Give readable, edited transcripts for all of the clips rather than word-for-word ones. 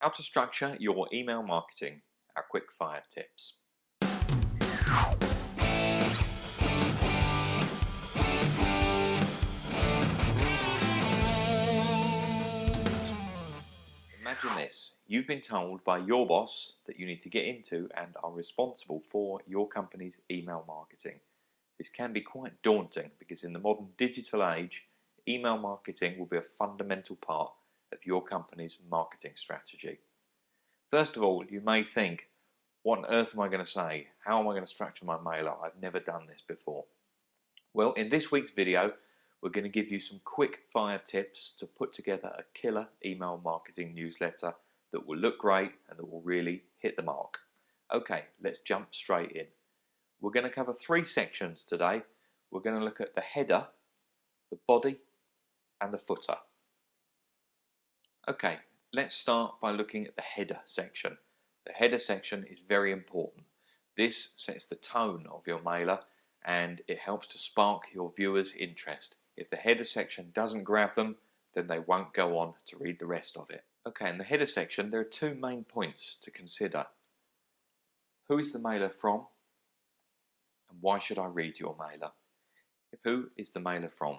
How to structure your email marketing, our quick fire tips. Imagine this, you've been told by your boss that you need to get into and are responsible for your company's email marketing. This can be quite daunting because in the modern digital age, email marketing will be a fundamental part of your company's marketing strategy. First of all, you may think, what on earth am I going to say? How am I going to structure my mailer? I've never done this before. Well, in this week's video, we're going to give you some quick fire tips to put together a killer email marketing newsletter that will look great and that will really hit the mark. Okay, let's jump straight in. We're going to cover 3 sections today. We're going to look at the header, the body, and the footer. Okay, let's start by looking at the header section. The header section is very important. This sets the tone of your mailer and it helps to spark your viewers' interest. If the header section doesn't grab them, then they won't go on to read the rest of it. Okay, in the header section there are 2 main points to consider. Who is the mailer from? And why should I read your mailer? Who is the mailer from?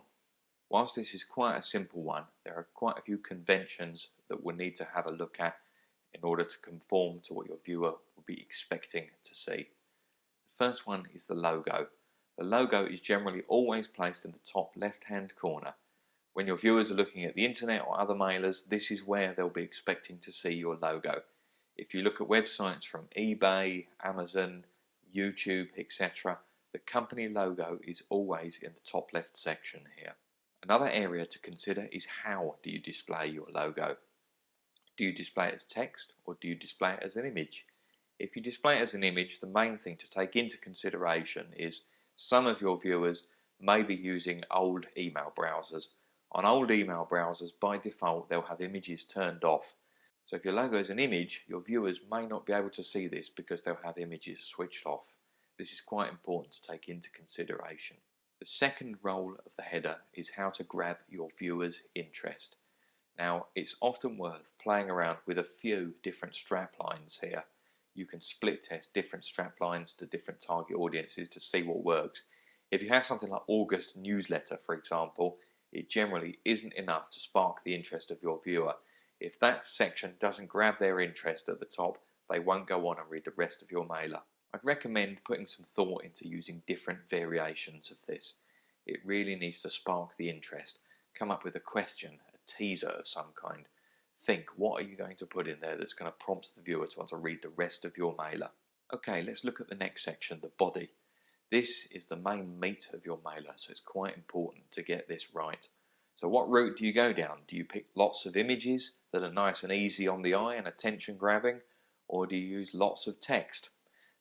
Whilst this is quite a simple one, there are quite a few conventions that we'll need to have a look at in order to conform to what your viewer will be expecting to see. The first one is the logo. The logo is generally always placed in the top left-hand corner. When your viewers are looking at the internet or other mailers, this is where they'll be expecting to see your logo. If you look at websites from eBay, Amazon, YouTube, etc., the company logo is always in the top left section here. Another area to consider is how do you display your logo. Do you display it as text or do you display it as an image? If you display it as an image, the main thing to take into consideration is some of your viewers may be using old email browsers. On old email browsers, by default, they'll have images turned off. So if your logo is an image, your viewers may not be able to see this because they'll have images switched off. This is quite important to take into consideration. The second role of the header is how to grab your viewers' interest. Now, it's often worth playing around with a few different strap lines here. You can split test different strap lines to different target audiences to see what works. If you have something like August newsletter, for example, it generally isn't enough to spark the interest of your viewer. If that section doesn't grab their interest at the top, they won't go on and read the rest of your mailer. I'd recommend putting some thought into using different variations of this. It really needs to spark the interest. Come up with a question, a teaser of some kind. Think, what are you going to put in there that's going to prompt the viewer to want to read the rest of your mailer? Okay, let's look at the next section, the body. This is the main meat of your mailer, so it's quite important to get this right. So what route do you go down? Do you pick lots of images that are nice and easy on the eye and attention grabbing? Or do you use lots of text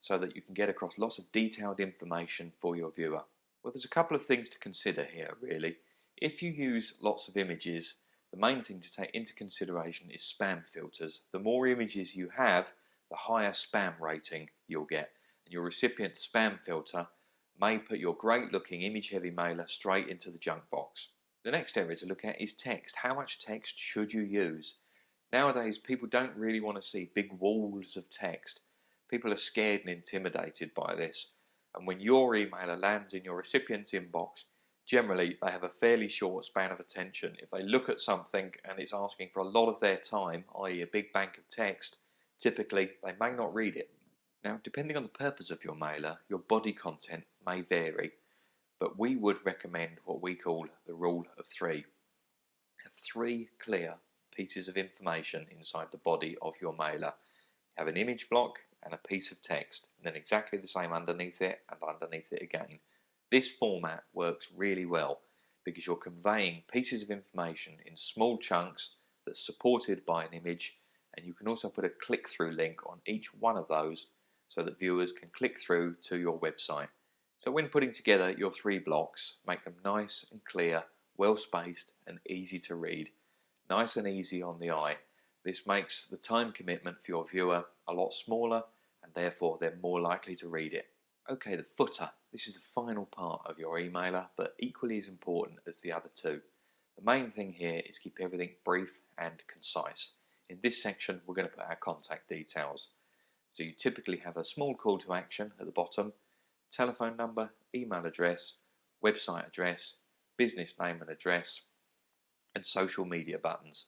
so that you can get across lots of detailed information for your viewer? Well, there's a couple of things to consider here, really. If you use lots of images, the main thing to take into consideration is spam filters. The more images you have, the higher spam rating you'll get. And your recipient's spam filter may put your great looking image heavy mailer straight into the junk box. The next area to look at is text. How much text should you use? Nowadays, people don't really want to see big walls of text. People are scared and intimidated by this. And when your emailer lands in your recipient's inbox, generally they have a fairly short span of attention. If they look at something and it's asking for a lot of their time, i.e. a big bank of text, typically they may not read it. Now, depending on the purpose of your mailer, your body content may vary, but we would recommend what we call the rule of 3. Have 3 clear pieces of information inside the body of your mailer. Have an image block and a piece of text, and then exactly the same underneath it and underneath it again. This format works really well because you're conveying pieces of information in small chunks that's supported by an image, and you can also put a click-through link on each one of those so that viewers can click through to your website. So when putting together your 3 blocks, make them nice and clear, well spaced and easy to read. Nice and easy on the eye. This makes the time commitment for your viewer a lot smaller and therefore they're more likely to read it. Okay, the footer. This is the final part of your emailer, but equally as important as the other 2. The main thing here is keep everything brief and concise. in this section we're going to put our contact details. So you typically have a small call to action at the bottom, telephone number, email address, website address, business name and address, and social media buttons.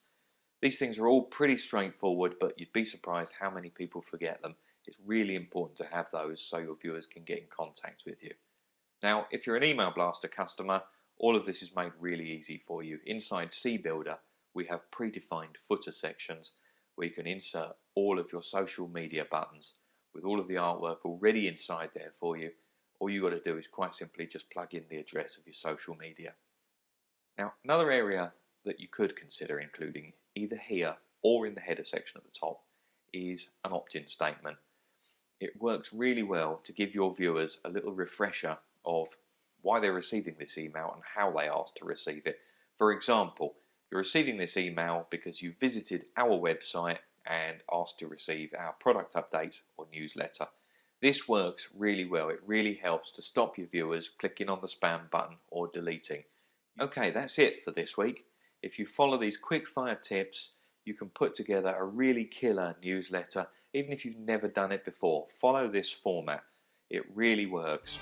These things are all pretty straightforward, but you'd be surprised how many people forget them. It's really important to have those so your viewers can get in contact with you. Now, if you're an Email Blaster customer, all of this is made really easy for you. Inside CBuilder, we have predefined footer sections where you can insert all of your social media buttons with all of the artwork already inside there for you. All you've got to do is quite simply just plug in the address of your social media. Now, another area that you could consider including either here or in the header section at the top is an opt-in statement. It works really well to give your viewers a little refresher of why they're receiving this email and how they asked to receive it. For example, you're receiving this email because you visited our website and asked to receive our product updates or newsletter. This works really well. It really helps to stop your viewers clicking on the spam button or deleting. Okay, that's it for this week. If you follow these quick fire tips, you can put together a really killer newsletter, even if you've never done it before. Follow this format. It really works.